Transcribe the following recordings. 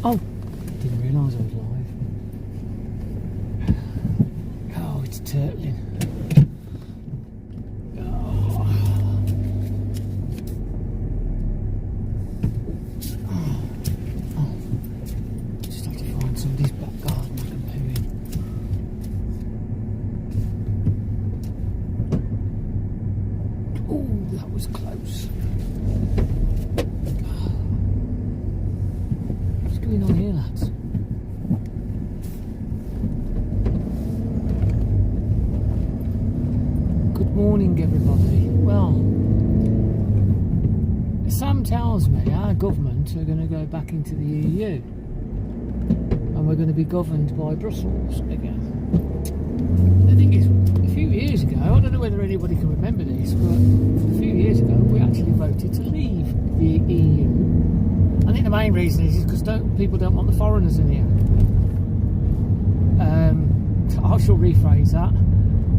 Oh, didn't realise I was live. Oh, it's turtling. Oh. Oh. Just have to find somebody's back garden I can poo in. Oh, that was close. What's going on here, lads? Good morning, everybody. Well, Sam tells me our government are going to go back into the EU and we're going to be governed by Brussels again. The thing is, a few years ago, I don't know whether anybody can remember this, but a few years ago we actually voted to leave the EU. I think the main reason is because people don't want the foreigners in here. I shall rephrase that.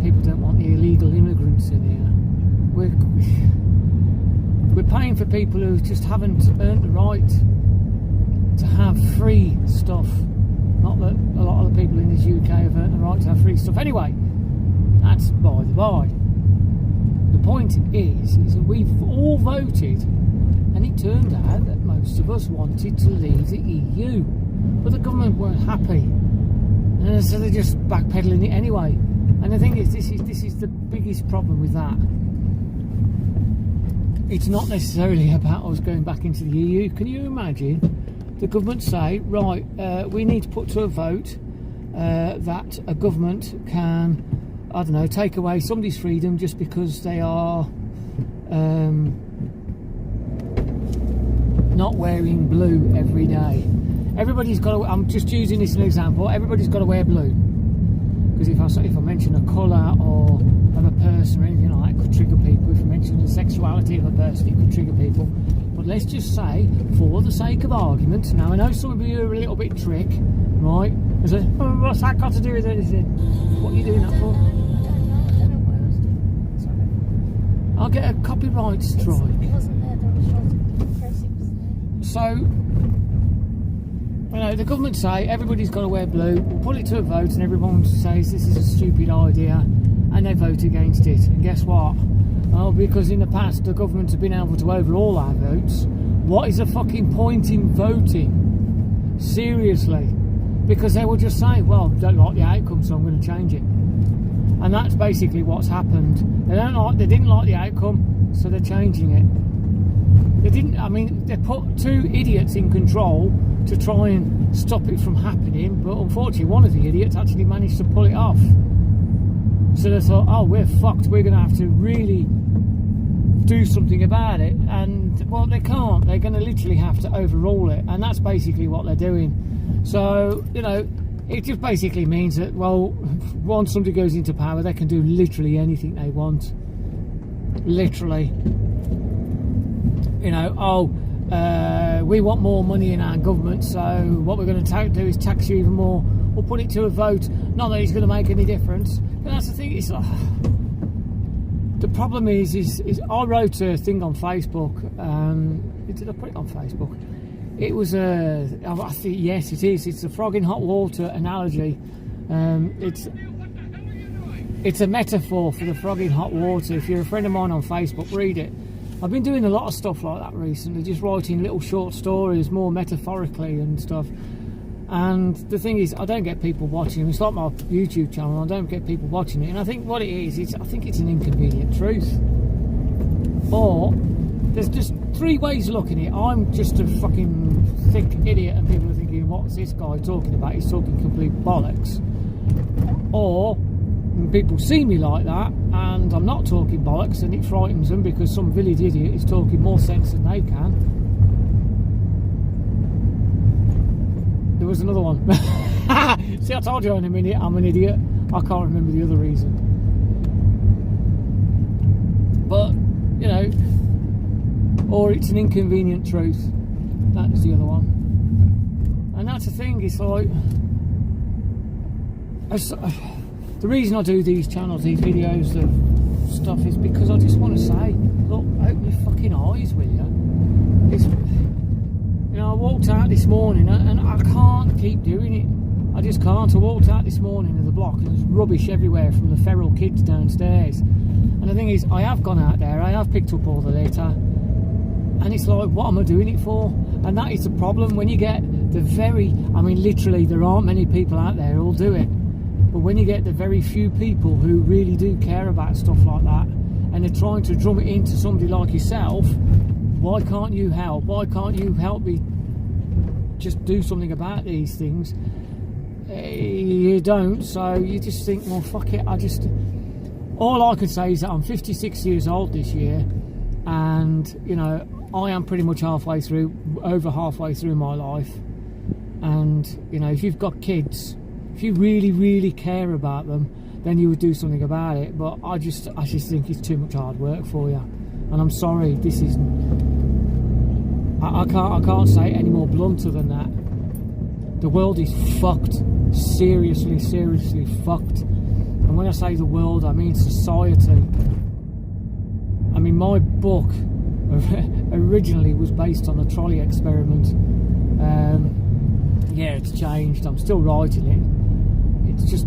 People don't want the illegal immigrants in here. We're paying for people who just haven't earned the right to have free stuff. Not that a lot of the people in this UK have earned the right to have free stuff. Anyway, that's by the by. The point is that we've all voted, and it turned out that most of us wanted to leave the EU, but the government weren't happy, and so they're just backpedaling it anyway. And the thing is, this is the biggest problem with that. It's not necessarily about us going back into the EU. Can you imagine the government say, right, we need to put to a vote that a government can, I don't know, take away somebody's freedom just because they are not wearing blue every day. Everybody's got to, I'm just using this as an example, everybody's got to wear blue. Because if I mention a colour or of a person or anything like that, it could trigger people. If I mention the sexuality of a person, it could trigger people. But let's just say, for the sake of argument, now I know some of you are a little bit trick, right? I say, oh, what's that got to do with anything? What are you doing that for? I'll get a copyright strike. So, you know, the government say everybody's got to wear blue. We'll put it to a vote, and everyone says this is a stupid idea, and they vote against it. And guess what? Oh, because in the past the government have been able to overrule our votes. What is the fucking point in voting? Seriously, because they will just say, well, don't like the outcome, so I'm going to change it. And that's basically what's happened. They didn't like the outcome, so they're changing it. They put two idiots in control to try and stop it from happening, but unfortunately one of the idiots actually managed to pull it off. So they thought, oh, we're fucked, we're going to have to really do something about it. And, well, they can't. They're going to literally have to overrule it. And that's basically what they're doing. So, you know, it just basically means that, well, once somebody goes into power, they can do literally anything they want. Literally. You know, we want more money in our government, so what we're going to do is tax you even more. We'll put it to a vote. Not that it's going to make any difference. But that's the thing. It's like, the problem is I wrote a thing on Facebook. Did I put it on Facebook? It was I think, yes, it is. It's a frog in hot water analogy. It's a metaphor for the frog in hot water. If you're a friend of mine on Facebook, read it. I've been doing a lot of stuff like that recently, just writing little short stories, more metaphorically and stuff. And the thing is, I don't get people watching. It's like my YouTube channel. I don't get people watching it. And I think what it is, I think it's an inconvenient truth. Or there's just three ways of looking at it. I'm just a fucking thick idiot, and people are thinking, what's this guy talking about? He's talking complete bollocks. Or people see me like that, and I'm not talking bollocks, and it frightens them because some village idiot is talking more sense than they can. There was another one. See, I told you in a minute I'm an idiot. I can't remember the other reason. But, you know, or it's an inconvenient truth. That is the other one. And that's the thing, it's like, the reason I do these channels, these videos of stuff, is because I just want to say, look, open your fucking eyes, will you? It's, you know, I walked out this morning, and I can't keep doing it. I just can't. I walked out this morning of the block and there's rubbish everywhere from the feral kids downstairs. And the thing is, I have gone out there, I have picked up all the litter, and it's like, what am I doing it for? And that is the problem. When you get the literally, there aren't many people out there who'll do it. But when you get the very few people who really do care about stuff like that, and they're trying to drum it into somebody like yourself, why can't you help? Why can't you help me just do something about these things? You don't, so you just think, well, fuck it. All I can say is that I'm 56 years old this year, and you know, I am pretty much over halfway through my life. And you know, if you've got kids, if you really, really care about them, then you would do something about it. But I just think it's too much hard work for you, and I'm sorry. This is, I can't say it any more blunter than that. The world is fucked. Seriously fucked. And when I say the world, I mean society. I mean, my book originally was based on the trolley experiment. Yeah, it's changed. I'm still writing it. It's just,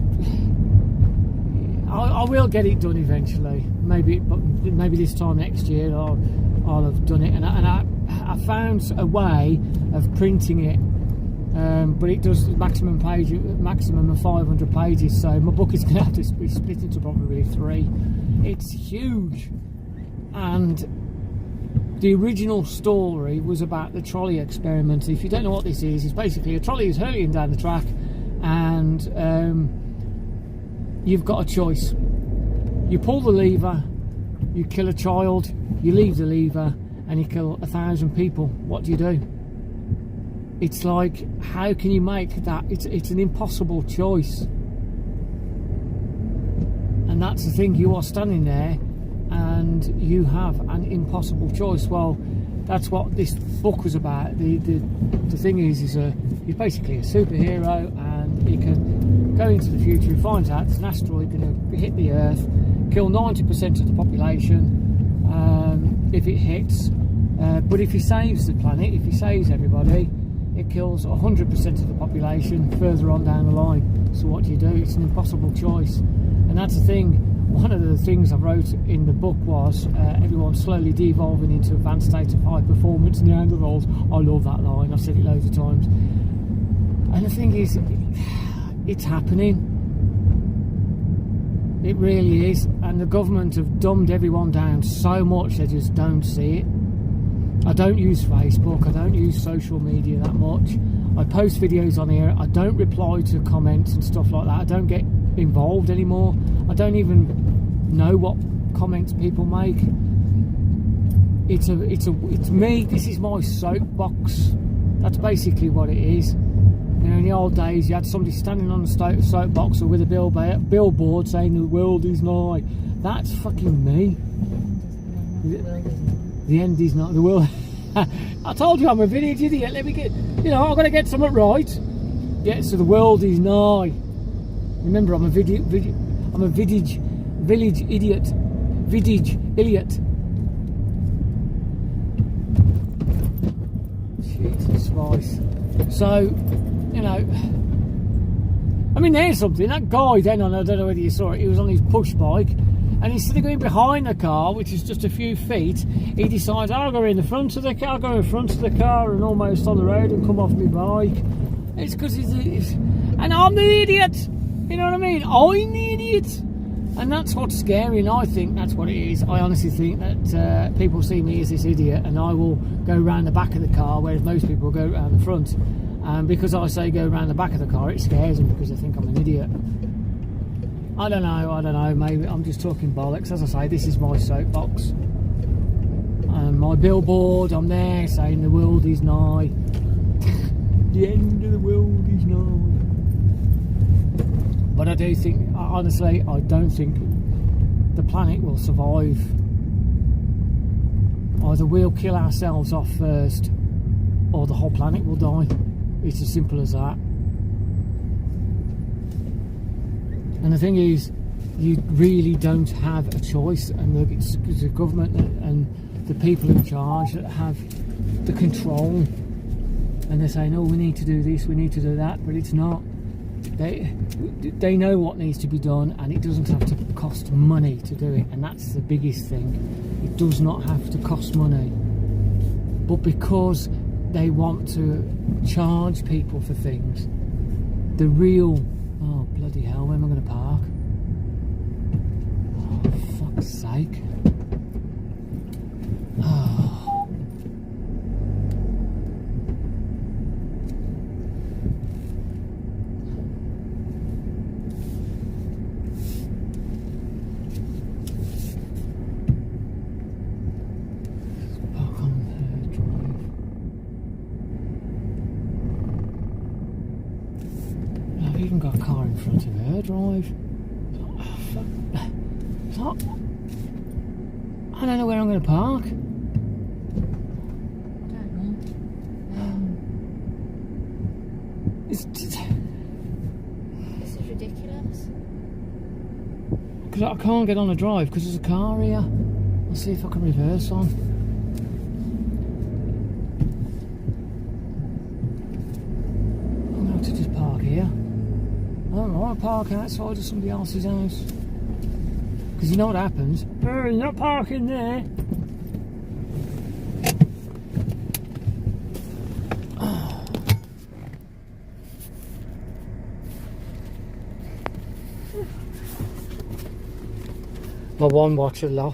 I will get it done eventually. Maybe this time next year I'll have done it. And I found a way of printing it. But it does maximum of 500 pages, so my book is going to have to be split into probably 3. It's huge, and the original story was about the trolley experiment. If you don't know what this is, it's basically a trolley is hurtling down the track, and you've got a choice. You pull the lever, you kill a child, you leave the lever, and you kill 1,000 people. What do you do? It's like, how can you make that? It's an impossible choice. And that's the thing, you are standing there and you have an impossible choice. Well, that's what this book was about. The thing is he's basically a superhero, and he can go into the future. He finds out there's an asteroid going to hit the Earth, kill 90% of the population if it hits. But if he saves the planet, if he saves everybody, it kills 100% of the population further on down the line. So what do you do? It's an impossible choice. And that's the thing. One of the things I wrote in the book was everyone slowly devolving into advanced state of high performance Neanderthals. I love that line. I've said it loads of times. And the thing is, it's happening. It really is. And the government have dumbed everyone down so much they just don't see it. I don't use Facebook, I don't use social media that much. I post videos on here, I don't reply to comments and stuff like that. I don't get involved anymore. I don't even know what comments people make. It's me, this is my soapbox. That's basically what it is. You know, in the old days you had somebody standing on the soapbox or with a billboard saying the world is nigh. That's fucking me. The end is not the world. I told you I'm a village idiot. Let me get, I've got to get something right. Yeah, so the world is nigh. Remember, I'm a village idiot. Vidage idiot. Jesus Christ. So, I mean, there's something. That guy then, I don't know whether you saw it, he was on his push bike. And instead of going behind the car, which is just a few feet, he decides, I'll go in front of the car and almost on the road and come off my bike. It's because and I'm the idiot. You know what I mean? I'm the idiot. And that's what's scary, and I think that's what it is. I honestly think that people see me as this idiot, and I will go round the back of the car, whereas most people go round the front. And because I say go round the back of the car, it scares them because they think I'm an idiot. I don't know, maybe I'm just talking bollocks. As I say, this is my soapbox. And my billboard, I'm there saying the world is nigh. The end of the world is nigh. But I do think, honestly, I don't think the planet will survive. Either we'll kill ourselves off first, or the whole planet will die. It's as simple as that. And the thing is, you really don't have a choice, and it's the government and the people in charge that have the control. and they're saying, oh, we need to do this, we need to do that, but it's not. They know what needs to be done, and it doesn't have to cost money to do it, and that's the biggest thing. It does not have to cost money, but because they want to charge people for things, the real, oh bloody hell, where am I going to park? Oh, fuck's sake. Oh. Park on her drive. I've even got a car in front of her drive. Oh, fuck. It's not. I don't know where I'm going to park. I don't know. It's This is ridiculous. because I can't get on the drive because there's a car here. I'll see if I can reverse on. I'm going to have to just park here. I don't want to park outside of somebody else's house. Because you know what happens? Oh, you're not parking there. My one watch